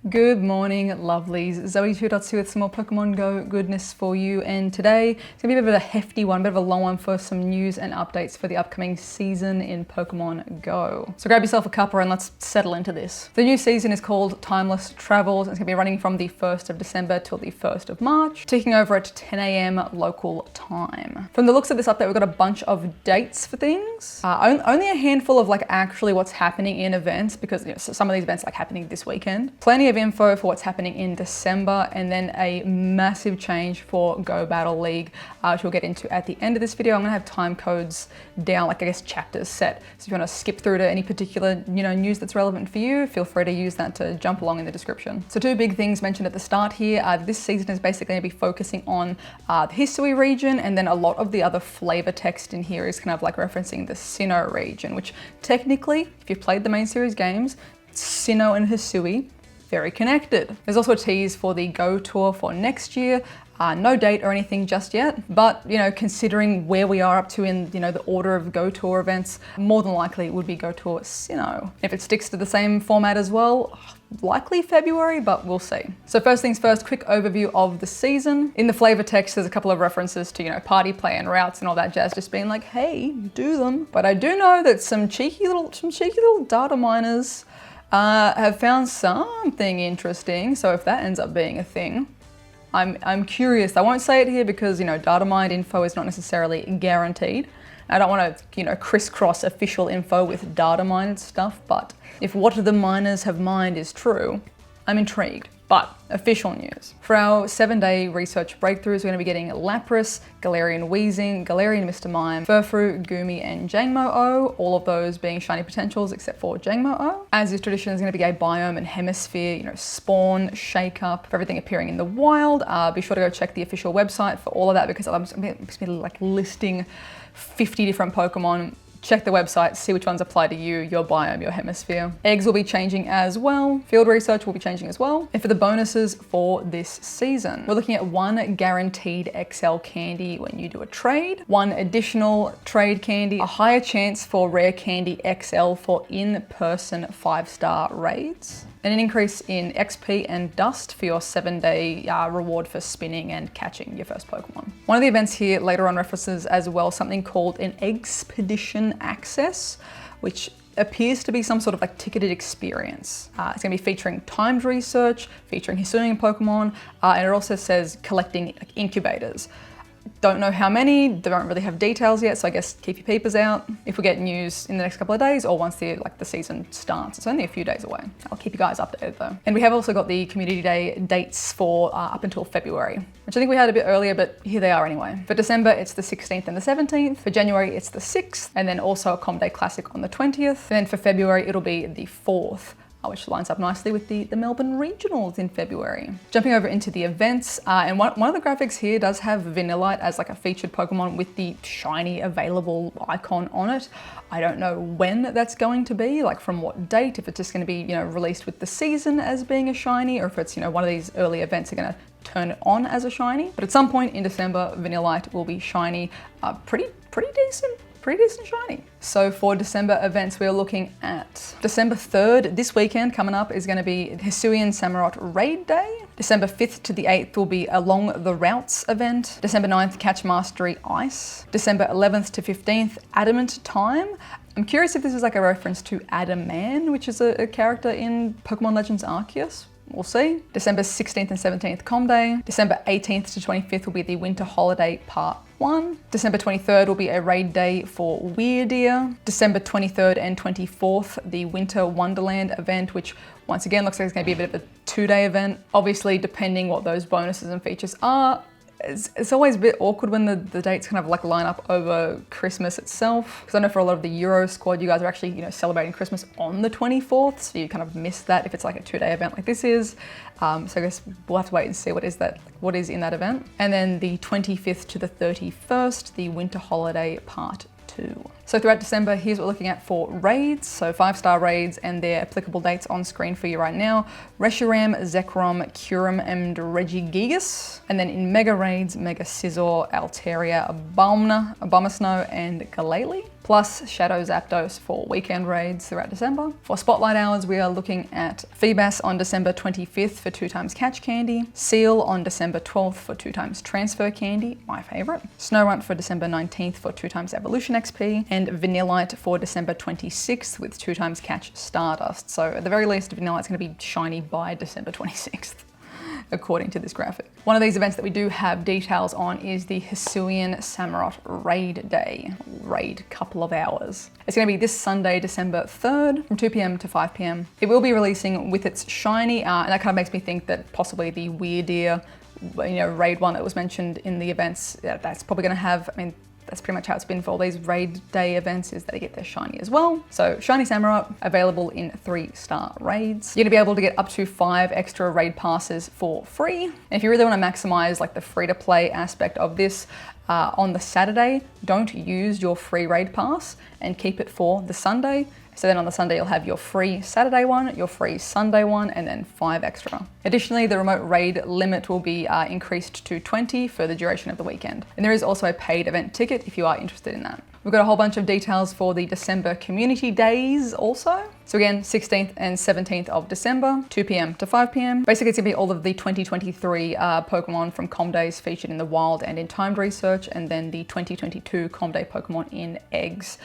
Good morning, lovelies. ZoëTwoDots here with some more Pokemon Go goodness for you, and today it's going to be a bit of a hefty one, a bit of a long one for some news and updates for the upcoming season in Pokemon Go. So grab yourself a cuppa and let's settle into this. The new season is called Timeless Travels, and it's going to be running from the 1st of December till the 1st of March, ticking over at 10 AM local time. From the looks of this update, we've got a bunch of dates for things. Only a handful of actually what's happening in events, because some of these events happening this weekend. Plenty of info for what's happening in December, and then a massive change for Go Battle League, which we'll get into at the end of this video. I'm gonna have time codes down, I guess chapters set. So if you wanna skip through to any particular news that's relevant for you, feel free to use that to jump along in the description. So two big things mentioned at the start here. This season is basically gonna be focusing on the Hisui region, and then a lot of the other flavor text in here is kind of referencing the Sinnoh region, which technically, if you've played the main series games, Sinnoh and Hisui, very connected. There's also a tease for the Go Tour for next year. No date or anything just yet, but considering where we are up to in the order of Go Tour events, more than likely it would be Go Tour Sinnoh. If it sticks to the same format as well, likely February, but we'll see. So first things first, quick overview of the season. In the flavor text, there's a couple of references to party play and routes and all that jazz, just being hey, do them. But I do know that some cheeky little data miners have found something interesting. So if that ends up being a thing, I'm curious. I won't say it here because data mined info is not necessarily guaranteed. I don't want to crisscross official info with data mined stuff, but if what the miners have mined is true, I'm intrigued. But official news. For our 7-day research breakthroughs, we're going to be getting Lapras, Galarian Weezing, Galarian Mr. Mime, Furfrou, Goomy, and Jangmo-O, all of those being shiny potentials except for Jangmo-O. As is tradition, there's going to be a biome and hemisphere, spawn, shake up, for everything appearing in the wild. Be sure to go check the official website for all of that, because I'm just going to be listing 50 different Pokemon. Check the website, see which ones apply to you, your biome, your hemisphere. Eggs will be changing as well. Field research will be changing as well. And for the bonuses for this season, we're looking at 1 guaranteed XL candy when you do a trade, 1 additional trade candy, a higher chance for rare candy XL for in-person 5-star raids, and an increase in XP and dust for your 7-day reward for spinning and catching your first Pokemon. One of the events here later on references as well something called an Expedition Access, which appears to be some sort of ticketed experience. It's going to be featuring timed research, featuring Hisuian Pokemon, and it also says collecting incubators. Don't know how many, they don't really have details yet, so I guess keep your peepers out if we get news in the next couple of days or once the season starts. It's only a few days away. I'll keep you guys updated though. And we have also got the Community Day dates for up until February, which I think we had a bit earlier, but here they are anyway. For December, it's the 16th and the 17th. For January, it's the 6th, and then also a Com Day Classic on the 20th. And then for February, it'll be the 4th. Which lines up nicely with the Melbourne Regionals in February. Jumping over into the events, and one of the graphics here does have Vanillite as a featured Pokemon with the shiny available icon on it. I don't know when that's going to be, from what date, if it's just going to be released with the season as being a shiny, or if it's one of these early events are going to turn it on as a shiny. But at some point in December, Vanillite will be shiny, pretty decent shiny. So for December events, we're looking at December 3rd, this weekend coming up, is going to be Hisuian Samurott Raid Day. December 5th to the 8th will be Along the Routes event. December 9th, Catch Mastery Ice. December 11th to 15th, Adamant Time. I'm curious if this is a reference to Adaman, which is a character in Pokemon Legends Arceus. We'll see. December 16th and 17th, Com Day. December 18th to 25th will be the Winter Holiday Part 1. December 23rd will be a raid day for Weirdeer. December 23rd and 24th, the Winter Wonderland event, which once again looks like it's going to be a bit of a 2-day event. Obviously, depending what those bonuses and features are, it's always a bit awkward when the dates kind of line up over Christmas itself. Because I know for a lot of the Euro squad, you guys are actually celebrating Christmas on the 24th, so you kind of miss that if it's a 2-day event like this is. So I guess we'll have to wait and see what is in that event. And then the 25th to the 31st, the Winter Holiday Part 2. So throughout December, here's what we're looking at for raids. So 5-star raids and their applicable dates on screen for you right now. Reshiram, Zekrom, Kyurem, and Regigigas. And then in mega raids, Mega Scizor, Altaria, Abomasnow, and Galele. plus Shadow Zapdos for weekend raids throughout December. For Spotlight Hours, we are looking at Feebas on December 25th for 2x Catch Candy, Seal on December 12th for 2x Transfer Candy, my favorite, Snorunt for December 19th for 2x Evolution XP, and Vanillite for December 26th with 2x Catch Stardust. So at the very least, Vanillite's going to be shiny by December 26th. According to this graphic. One of these events that we do have details on is the Hisuian Samurott Raid Day. Raid couple of hours. It's going to be this Sunday, December 3rd from 2 p.m. to 5 p.m. It will be releasing with its shiny, and that kind of makes me think that possibly the Weirdeer, raid one that was mentioned in the events, that's probably going to have, that's pretty much how it's been for all these raid day events, is that they get their shiny as well. So shiny Samurott available in 3-star raids. You're gonna be able to get up to 5 extra raid passes for free. And if you really want to maximize like the free to play aspect of this, on the Saturday, don't use your free raid pass and keep it for the Sunday. So then on the Sunday, you'll have your free Saturday one, your free Sunday one, and then 5 extra. Additionally, the remote raid limit will be increased to 20 for the duration of the weekend. And there is also a paid event ticket if you are interested in that. We've got a whole bunch of details for the December community days also. So again, 16th and 17th of December, 2 p.m. to 5 p.m. Basically, it's gonna be all of the 2023 Pokemon from Com Days featured in the Wild and in Timed Research, and then the 2022 Com Day Pokemon in Eggs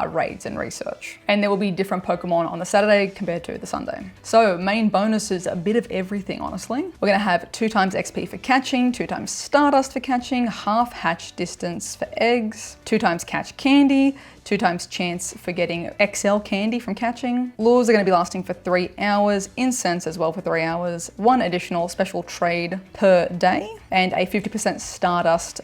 raids and research. And there will be different Pokemon on the Saturday compared to the Sunday. So main bonuses, a bit of everything, honestly. We're gonna have 2x XP for catching, 2x Stardust for catching, half hatch distance for eggs, 2x catch candy, 2x chance for getting XL candy from catching. Lures are going to be lasting for 3 hours, incense as well for 3 hours, 1 additional special trade per day, and a 50% Stardust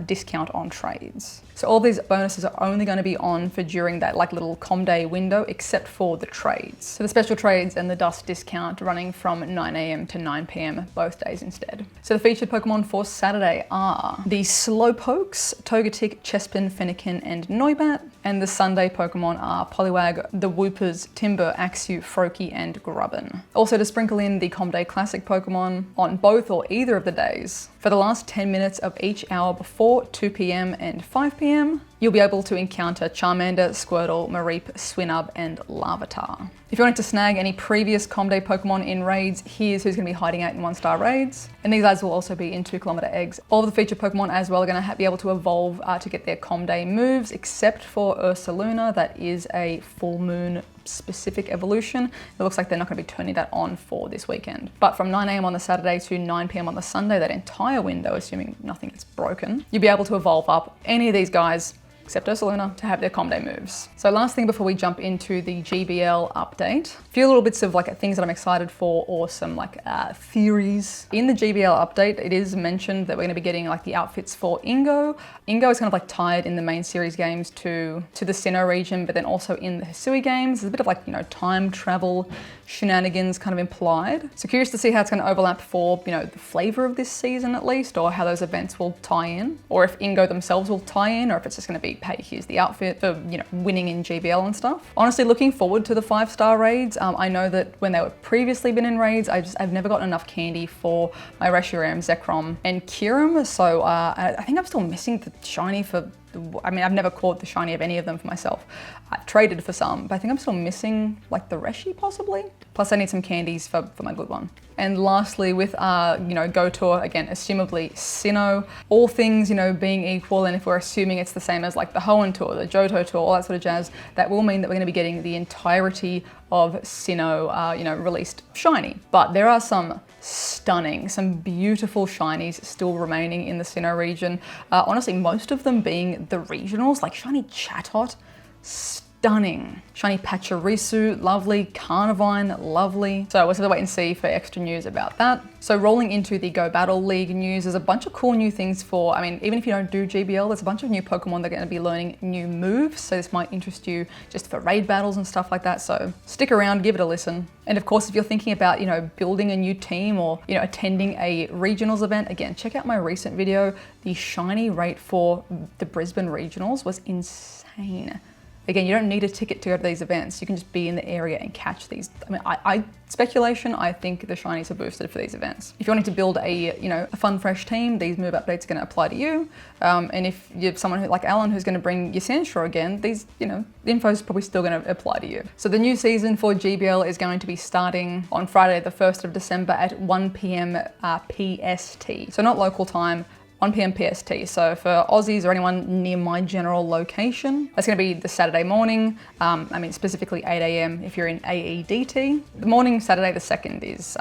discount on trades. So all these bonuses are only going to be on for during that like little Com Day window, except for the trades. So the special trades and the dust discount running from 9 a.m. to 9 p.m. both days instead. So the featured Pokemon for Saturday are the Slowpokes, Togetic, Chespin, Fennekin, and Noibat. And the Sunday Pokemon are Poliwag, the Whoopers, Timber, Axew, Froakie, and Grubbin. Also to sprinkle in the Com Day Classic Pokemon on both or either of the days. For the last 10 minutes of each hour before 2 p.m. and 5 p.m, you'll be able to encounter Charmander, Squirtle, Mareep, Swinub, and Larvitar. If you wanted to snag any previous Com Day Pokemon in raids, here's who's going to be hiding out in 1-star raids. And these guys will also be in 2km eggs. All of the featured Pokemon as well are going to be able to evolve to get their Com Day moves, except for Ursaluna, that is a full moon specific evolution. It looks like they're not going to be turning that on for this weekend. But from 9 a.m. on the Saturday to 9 p.m. on the Sunday, that entire window, assuming nothing gets broken, you'll be able to evolve up any of these guys except Ursaluna to have their Com Day moves. So last thing before we jump into the GBL update, a few little bits of like things that I'm excited for, or some like theories. In the GBL update, it is mentioned that we're going to be getting like the outfits for Ingo. Ingo is kind of like tied in the main series games to the Sinnoh region, but then also in the Hisui games, there's a bit of like, time travel shenanigans kind of implied. So curious to see how it's going to overlap for, the flavor of this season at least, or how those events will tie in, or if Ingo themselves will tie in, or if it's just going to be, hey, here's the outfit for, winning in GBL and stuff. Honestly, looking forward to the 5-star raids. I know that when they were previously been in raids, I've never gotten enough candy for my Reshiram, Zekrom, and Kyurem. So I think I'm still missing the shiny for, I've never caught the shiny of any of them for myself. I've traded for some, but I think I'm still missing like the Reshi possibly. Plus I need some candies for my good one. And lastly, with Go Tour, again, assumably Sinnoh, all things, being equal, and if we're assuming it's the same as like the Hoenn Tour, the Johto Tour, all that sort of jazz, that will mean that we're going to be getting the entirety of Sinnoh, released shiny. But there are some stunning, some beautiful shinies still remaining in the Sinnoh region. Honestly, most of them being the regionals, like shiny Chatot, stunning. Shiny Pachirisu, lovely. Carnivine, lovely. So we'll have to wait and see for extra news about that. So rolling into the Go Battle League news, there's a bunch of cool new things for, even if you don't do GBL, there's a bunch of new Pokemon that are going to be learning new moves. So this might interest you just for raid battles and stuff like that. So stick around, give it a listen. And of course, if you're thinking about, building a new team or, attending a regionals event, again, check out my recent video. The shiny rate for the Brisbane regionals was insane. Again, you don't need a ticket to go to these events. You can just be in the area and catch these. I mean, speculation, I think the shinies are boosted for these events. If you're wanting to build a fun, fresh team, these move updates are going to apply to you. And if you're someone like Alan who's going to bring your Sandshrew again, these, the info is probably still going to apply to you. So the new season for GBL is going to be starting on Friday, the 1st of December at 1 p.m. PST. So not local time, 1 p.m. PST. So for Aussies or anyone near my general location, that's going to be the Saturday morning. I mean, specifically 8 a.m. if you're in AEDT. The morning, Saturday the 2nd is,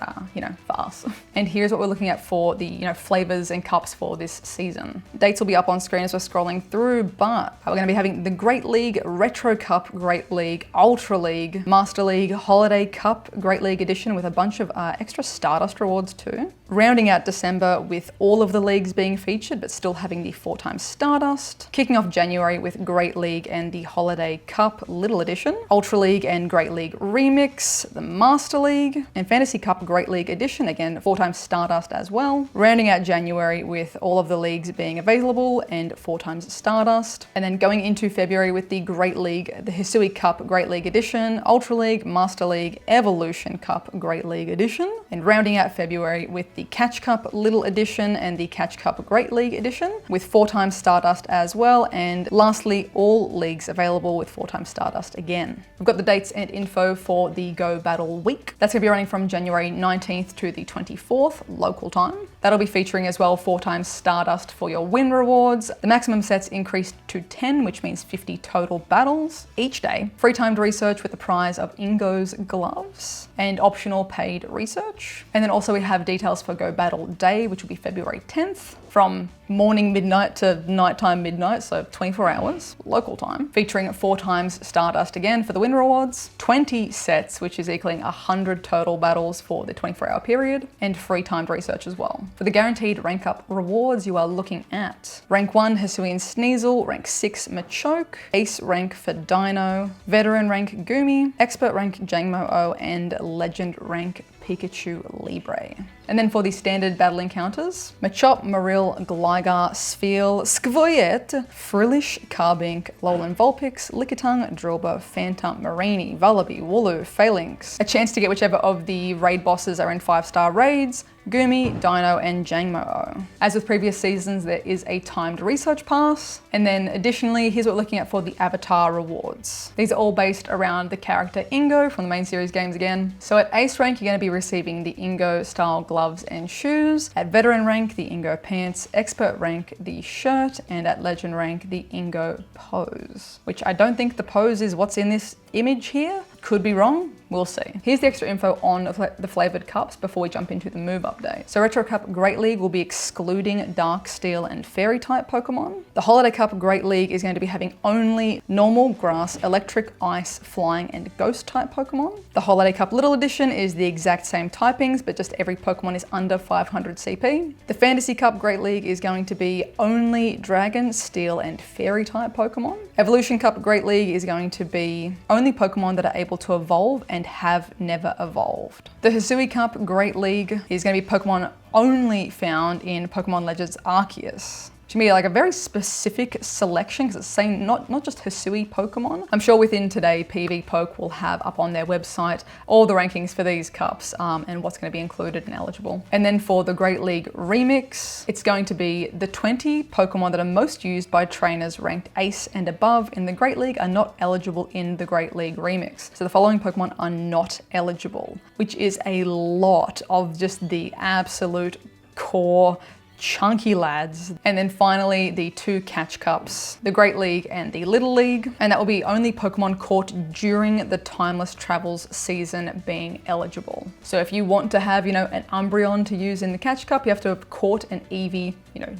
for us. And here's what we're looking at for the, flavors and cups for this season. Dates will be up on screen as we're scrolling through, but we're going to be having the Great League, Retro Cup, Great League, Ultra League, Master League, Holiday Cup, Great League Edition with a bunch of extra Stardust rewards too. Rounding out December with all of the leagues being featured, but still having the 4x Stardust. Kicking off January with Great League and the Holiday Cup Little Edition, Ultra League and Great League Remix, the Master League, and Fantasy Cup Great League Edition, again 4x Stardust as well. Rounding out January with all of the leagues being available and 4x Stardust. And then going into February with the Great League, the Hisui Cup Great League Edition, Ultra League, Master League, Evolution Cup Great League Edition. And rounding out February with the Catch Cup Little Edition and the Catch Cup Great League Edition with 4x Stardust as well. And lastly, all leagues available with 4x Stardust again. We've got the dates and info for the Go Battle Week. That's going to be running from January 19th to the 24th local time. That'll be featuring as well 4x Stardust for your win rewards. The maximum sets increased to 10, which means 50 total battles each day. Free timed research with the prize of Ingo's gloves and optional paid research. And then also we have details for Go Battle Day, which will be February 10th. From morning midnight to nighttime midnight, so 24 hours, local time, featuring 4x Stardust again for the win rewards, 20 sets, which is equaling 100 total battles for the 24-hour period, and free timed research as well. For the guaranteed rank up rewards, you are looking at Rank 1 Hisuian Sneasel, Rank 6 Machoke, Ace rank for Dino, Veteran rank Gumi, Expert rank Jangmo-O, and Legend rank Pikachu Libre. And then for the standard battle encounters, Machop, Maril, Gligar, Spheal, Skvoyet, Frillish, Carbink, Alolan Vulpix, Lickitung, Drillbur, Phantom, Mareanie, Vullaby, Wooloo, Phalanx. A chance to get whichever of the raid bosses are in 5-star raids, Gumi, Dino, and Jangmo-O. As with previous seasons, there is a timed research pass. And then additionally, here's what we're looking at for the avatar rewards. These are all based around the character Ingo from the main series games again. So at Ace rank, you're going to be receiving the Ingo style gloves and shoes. At Veteran rank, the Ingo pants. Expert rank, the shirt. And at Legend rank, the Ingo pose. Which I don't think the pose is what's in this image here. Could be wrong, we'll see. Here's the extra info on the flavored cups before we jump into the move update. So Retro Cup Great League will be excluding Dark Steel and Fairy type Pokemon. The Holiday Cup Great League is going to be having only normal, grass, electric, ice, flying, and ghost type Pokemon. The Holiday Cup Little Edition is the exact same typings, but just every Pokemon is under 500 CP. The Fantasy Cup Great League is going to be only Dragon, Steel, and Fairy type Pokemon. Evolution Cup Great League is going to be only Pokemon that are able to evolve and have never evolved. The Hisui Cup Great League is going to be Pokemon only found in Pokemon Legends Arceus. To me, like a very specific selection because it's saying not just Hisui Pokemon. I'm sure within today, PV Poke will have up on their website all the rankings for these cups and what's going to be included and eligible. And then for the Great League Remix, it's going to be the 20 Pokemon that are most used by trainers ranked Ace and above in the Great League are not eligible in the Great League Remix. So the following Pokemon are not eligible, which is a lot of just the absolute core chunky lads. And then finally the 2 catch cups, the Great League and the Little League, and that will be only Pokemon caught during the Timeless Travels season being eligible. So if you want to have, an Umbreon to use in the catch cup, you have to have caught an Eevee,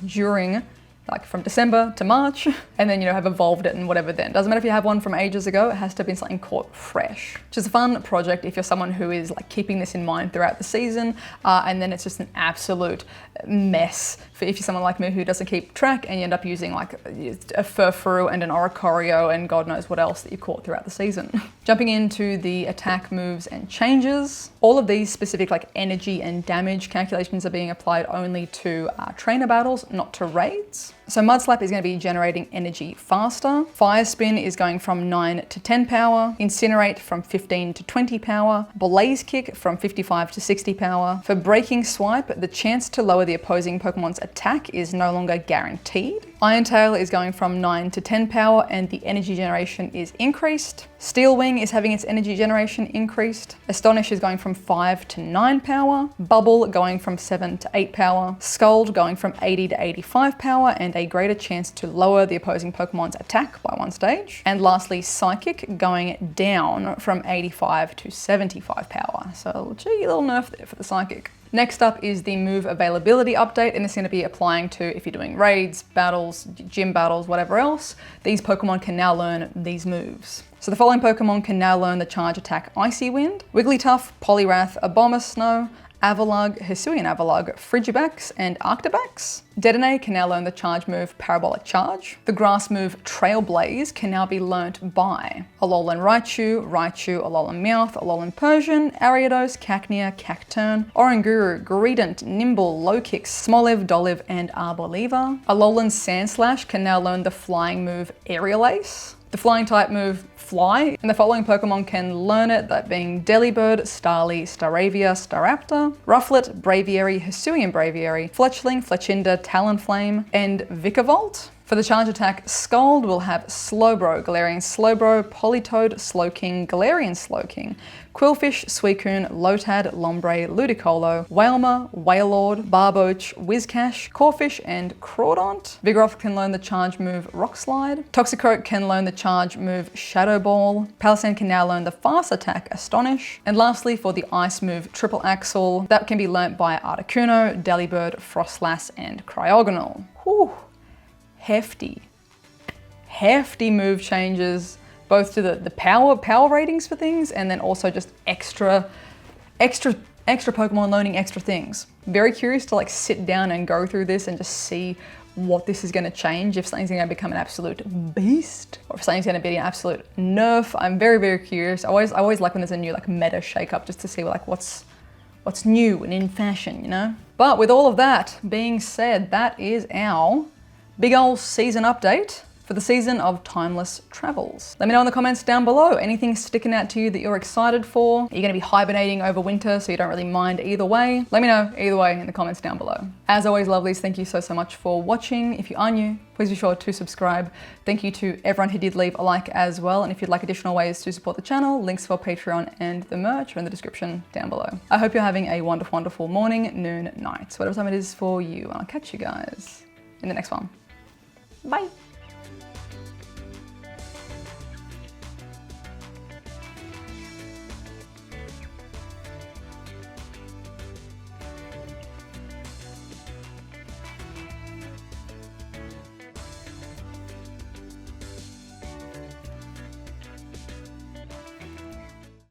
during like from December to March, and then, have evolved it and whatever then. Doesn't matter if you have one from ages ago, it has to have been something caught fresh. Which is a fun project if you're someone who is like keeping this in mind throughout the season, and then it's just an absolute mess for if you're someone like me who doesn't keep track and you end up using like a Furfrou and an Oricorio and God knows what else that you caught throughout the season. Jumping into the attack moves and changes, all of these specific like energy and damage calculations are being applied only to trainer battles, not to raids. So Mudslap is going to be generating energy faster. Fire Spin is going from 9 to 10 power. Incinerate from 15 to 20 power. Blaze Kick from 55 to 60 power. For Breaking Swipe, the chance to lower the opposing Pokemon's attack is no longer guaranteed. Iron Tail is going from 9 to 10 power and the energy generation is increased. Steel Wing is having its energy generation increased. Astonish is going from 5 to 9 power. Bubble going from 7 to 8 power. Scald going from 80 to 85 power and a greater chance to lower the opposing Pokemon's attack by 1 stage. And lastly, Psychic going down from 85 to 75 power. So gee, a little nerf there for the Psychic. Next up is the move availability update, and it's going to be applying to if you're doing raids, battles, gym battles, whatever else. These Pokemon can now learn these moves. So the following Pokemon can now learn the charge attack Icy Wind: Wigglytuff, Poliwrath, Abomasnow, Avalugg, Hisuian Avalugg, Frigibax, and Arctibax. Dedenne can now learn the charge move Parabolic Charge. The grass move Trailblaze can now be learnt by Alolan Raichu, Alolan Meowth, Alolan Persian, Ariados, Cacnea, Cacturne, Oranguru, Greedent, Nimble, Low-Kick, Smoliv, Dolive, and Arboliva. Alolan Sandslash can now learn the flying move Aerial Ace. The flying type move Fly, and the following Pokemon can learn it, that being Delibird, Starly, Staravia, Staraptor, Rufflet, Braviary, Hisuian Braviary, Fletchling, Fletchinder, Talonflame, and Vikavolt. For the charge attack, Scald will have Slowbro, Galarian Slowbro, Politoed, Slowking, Galarian Slowking, Quillfish, Suicune, Lotad, Lombre, Ludicolo, Wailmer, Wailord, Barboach, Whiscash, Corphish, and Crawdont. Vigoroth can learn the charge move Rock Slide. Toxicroak can learn the charge move Shadow Ball. Palisand can now learn the fast attack Astonish. And lastly, for the ice move Triple Axle, that can be learnt by Articuno, Delibird, Frostlass, and Cryogonal. Whew. Hefty move changes, both to the power ratings for things, and then also just extra Pokemon learning extra things. Very curious to like sit down and go through this and just see what this is going to change, if something's going to become an absolute beast, or if something's going to be an absolute nerf. I'm very curious. I always like when there's a new like meta shake-up, just to see like what's new and in fashion, you know? But with all of that being said, that is our big ol' season update for the season of Timeless Travels. Let me know in the comments down below, anything sticking out to you that you're excited for? Are you gonna be hibernating over winter so you don't really mind either way? Let me know either way in the comments down below. As always, lovelies, thank you so much for watching. If you are new, please be sure to subscribe. Thank you to everyone who did leave a like as well. And if you'd like additional ways to support the channel, links for Patreon and the merch are in the description down below. I hope you're having a wonderful morning, noon, night, whatever time it is for you. And I'll catch you guys in the next one. Bye.